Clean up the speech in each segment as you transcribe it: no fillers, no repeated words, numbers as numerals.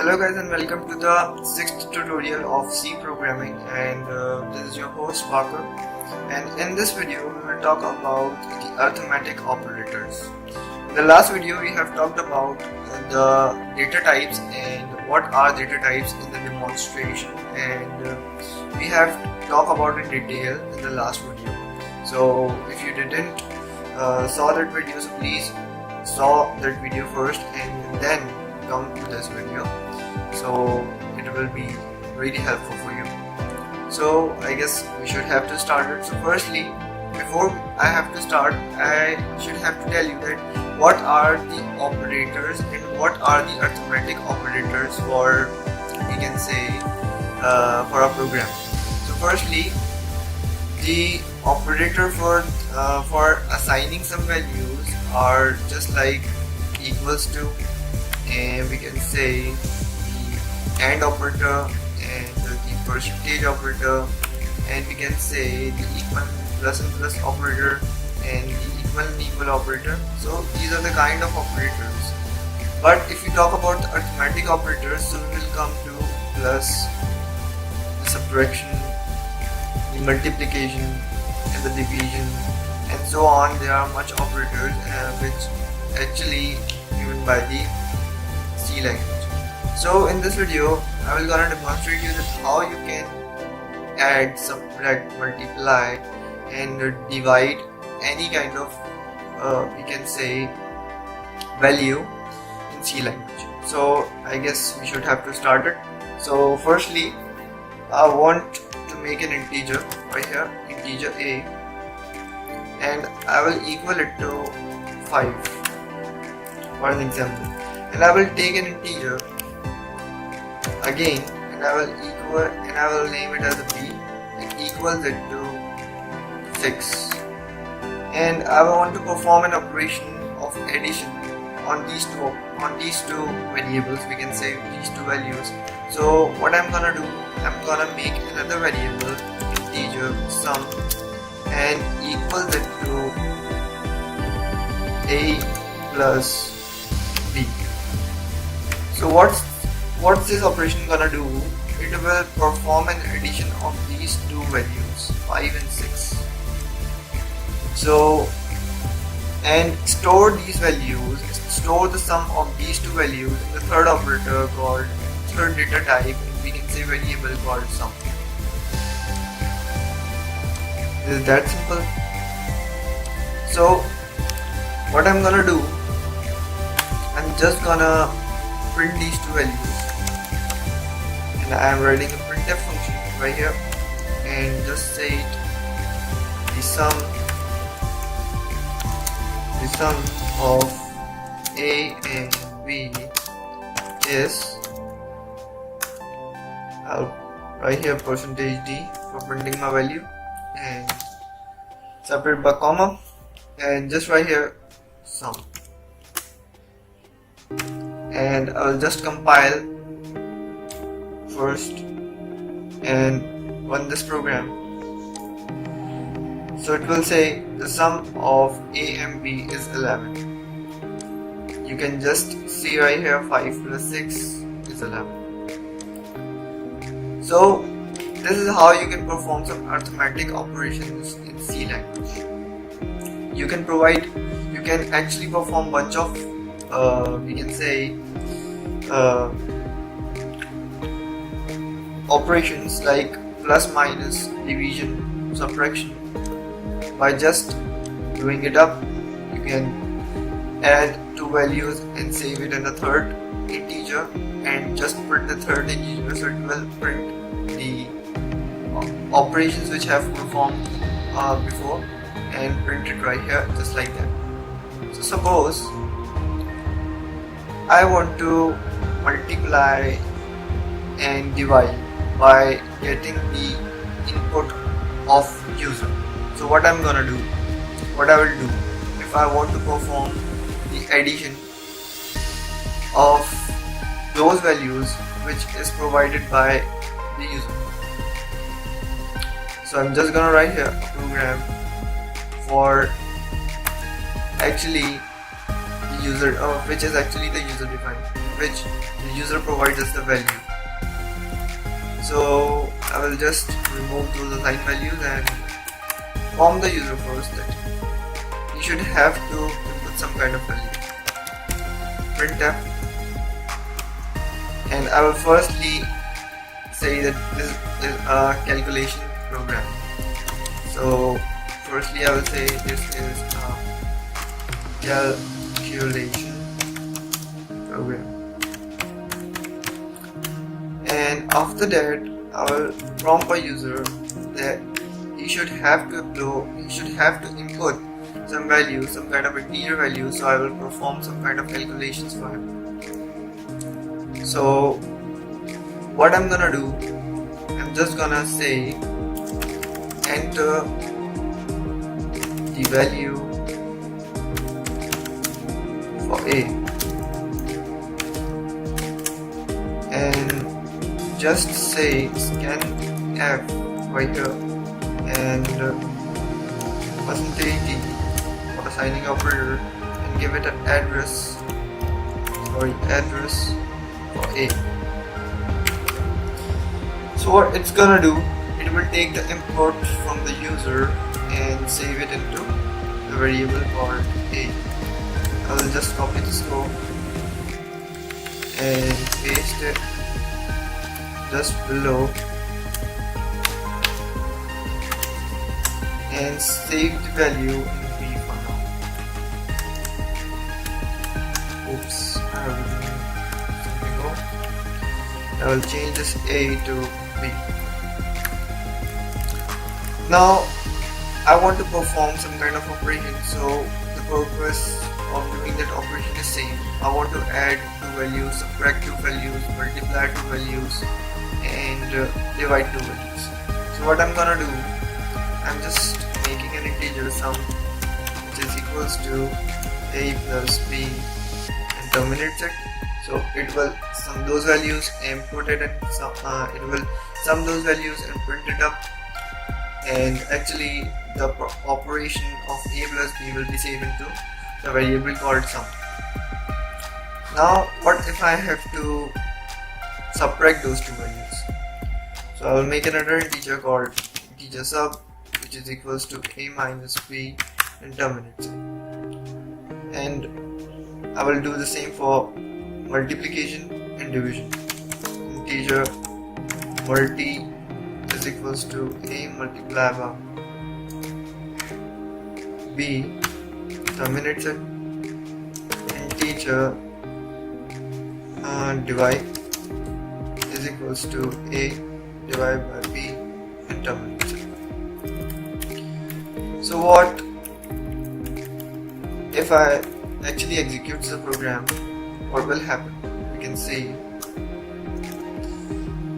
Hello guys and welcome to the 6th tutorial of C programming, and this is your host Parker, and in this video we will talk about the arithmetic operators. In the last video we have talked about the data types and what are data types in the demonstration, and we have talked about in detail in the last video. So if you didn't saw that video, so please saw that video first and then come to this video, so it will be really helpful for you. So I guess we should have to start it. So firstly, before I have to start, I should have to tell you that what are the operators and what are the arithmetic operators for, we can say, for a program. So firstly, the operator for assigning some values are just like equals to, and we can say the AND operator and the percentage operator, and we can say the equal plus and plus operator and the equal and equal operator. So these are the kind of operators. But if you talk about the arithmetic operators, so we will come to plus, the subtraction, the multiplication and the division and so on. There are much operators which actually given by the C language. So in this video I will gonna demonstrate you that how you can add, subtract, multiply and divide any kind of we can say value in C language. So I guess we should have to start it. So firstly, I want to make an integer right here, integer a, and I will equal it to 5 for an example, and I will take an integer again and I will name it as a b and equals it to 6, and I want to perform an operation of addition on these two variables, we can say these two values. So what I'm gonna do, I'm gonna make another variable integer sum and equals it to a plus b. So what's this operation gonna do? It will perform an addition of these two values, 5 and 6. So, and store these values, store the sum of these two values in the third operator called third data type, and we can say variable called sum. Is that simple? So what I'm gonna do, I'm just gonna print these two values, and I am writing a printf function right here, and just say it, the sum of a and b is, I'll write here percentage d for printing my value, and separate by comma, and just write here sum, and I'll just compile first and run this program. So it will say the sum of a and b is 11. You can just see right here 5 plus 6 is 11. So this is how you can perform some arithmetic operations in C language. You can actually perform bunch of we can say operations like plus, minus, division, subtraction. By just doing it up, you can add two values and save it in a third integer, and just print the third integer, so it will print the operations which have performed before, and print it right here just like that. So suppose I want to multiply and divide by getting the input of user. So what I will do, if I want to perform the addition of those values which is provided by the user. So I'm just gonna write here a program for actually the user, which is actually the user defined, which the user provides us the value. So I will just remove those assigned values and inform the user first that he should have to input some kind of value. Printf, and I will firstly say that this is a calculation program. So firstly I will say this is a calculation program, and after that I will prompt a user that he should have to input some value, some kind of integer value, so I will perform some kind of calculations for him. So what I'm gonna do, I'm just gonna say enter the value for A and just say scan F right here and percentage D for assigning operator and give it an address for A. So what it's gonna do, it will take the input from the user and save it into the variable called A. I will just copy this code and paste it just below and save the value in B for now. Oops, I have something wrong. I will change this A to B. Now I want to perform some kind of operation, so the purpose of doing that operation is same. I want to add two values, subtract two values, multiply two values, and divide two values. So what I'm gonna do, I'm just making an integer sum which is equals to A plus B and terminates it. So it will sum those values and put it in it will sum those values and print it up, and actually the operation of A plus B will be saved into the variable called sum. Now what if I have to subtract those two values? So I will make another integer called integer sub, which is equals to A minus B and terminates it. And I will do the same for multiplication and division. Integer multi is equals to A multiplied by B terminates it. Integer divide is equals to A divided by B and terminates it. So what if I actually execute the program? What will happen? We can see,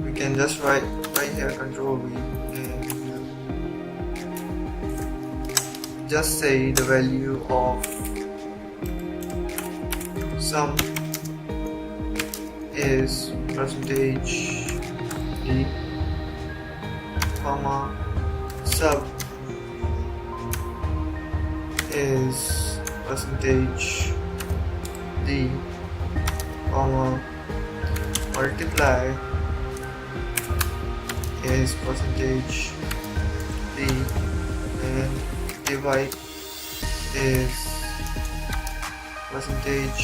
we can just write right here Control V and just say the value of sum is percentage D, comma sub is percentage D, comma multiply is percentage D, and divide is percentage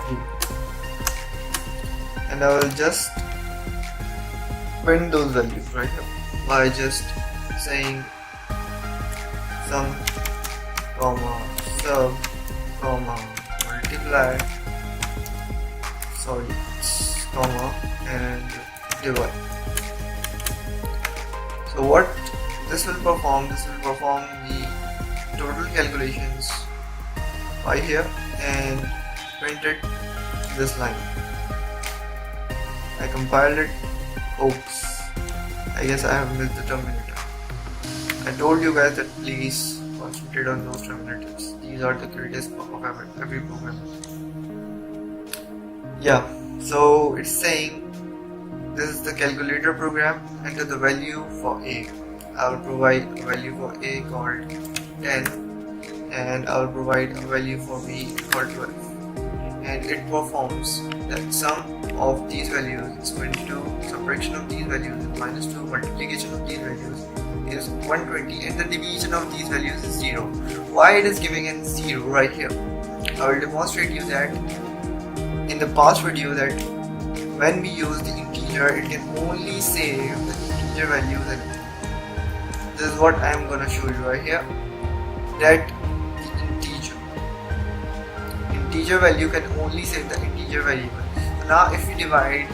D. And I will just print those values right now by just saying sum, comma sub, comma multiply, comma and divide. So what this will perform the total calculations by here and print it this line. I compiled it. Oops, I guess I have missed the terminator. I told you guys that please concentrate on those terminators. These are the greatest of every program. Yeah, so it's saying this is the calculator program. Enter the value for A. I will provide a value for A called 10, and I will provide a value for B called 12. and it performs that sum of these values is 22, subtraction of these values is -2, multiplication of these values is 120, and the division of these values is 0. Why it is giving an 0 right here? I will demonstrate you that in the past video that when we use the integer, it can only save the integer values, and this is what I am gonna show you right here, that the integer value can only save the integer value. So now if we divide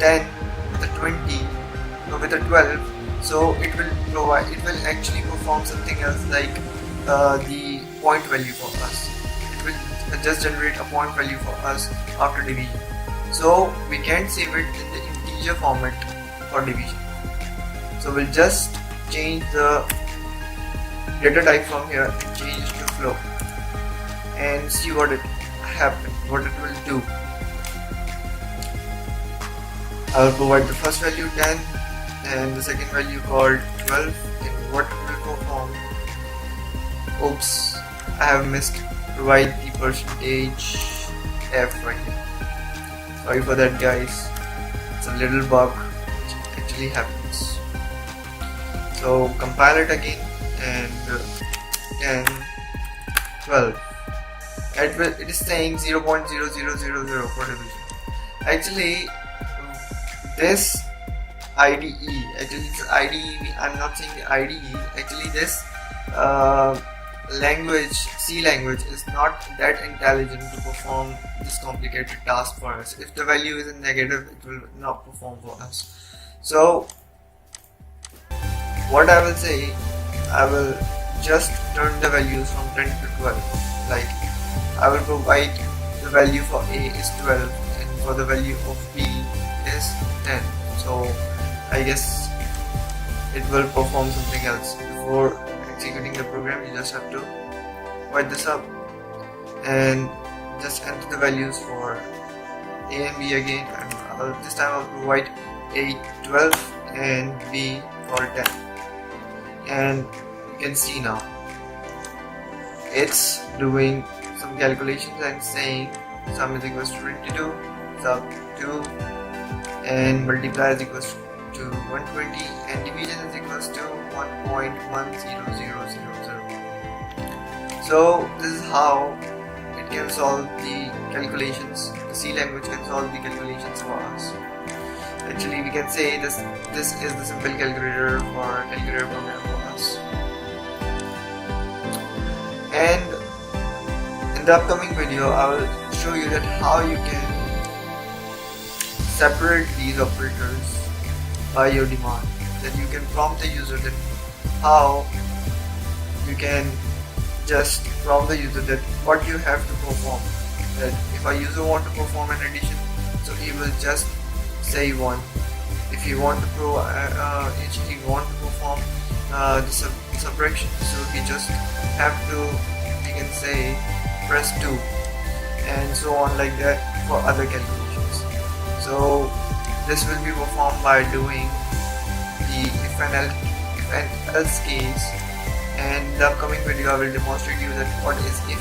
10 with a 20 or with a 12, so it will actually perform something else, like the point value for us. It will just generate a point value for us after division. So we can't save it in the integer format for division. So we'll just change the data type from here and change it to float and see what it happens, what it will do. I will provide the first value 10 and the second value called 12, and what it will perform. Oops, I have missed provide the percentage F right here. Sorry for that, guys. It's a little bug which actually happens. So compile it again and 10, 12. It is saying 0.0000 for division. Actually, this IDE, actually it's IDE, I'm not saying the IDE, actually this language, C language, is not that intelligent to perform this complicated task for us. If the value is in negative, it will not perform for us. So what I will say, I will just turn the values from 10 to 12. Like I will provide the value for A is 12 and for the value of B is 10. So I guess it will perform something else. Before executing the program, you just have to write this up and just enter the values for A and B again, and this time I'll provide A 12 and B for 10, and you can see now it's doing some calculations and saying sum is equals to 22, sub 2, and multiply is equals to 120, and division is equals to 1.10000. So this is how it can solve the calculations. The C language can solve the calculations for us. Actually, we can say this is the simple calculator program for us. And in the upcoming video, I will show you that how you can separate these operators by your demand. That you can prompt the user that how you can just prompt the user that what you have to perform. That if a user want to perform an addition, so he will just say 1. If you want to perform the subtraction, so he just have to, we can say, press 2, and so on like that for other calculations. So this will be performed by doing the if and else case, and in the upcoming video I will demonstrate you that what is if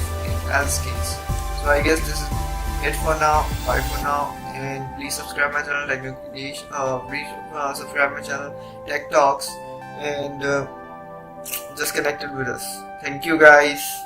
else case. So I guess this is it for now. Bye for now, and please subscribe my channel, like please subscribe my channel Tech Talks, and just connected with us. Thank you, guys.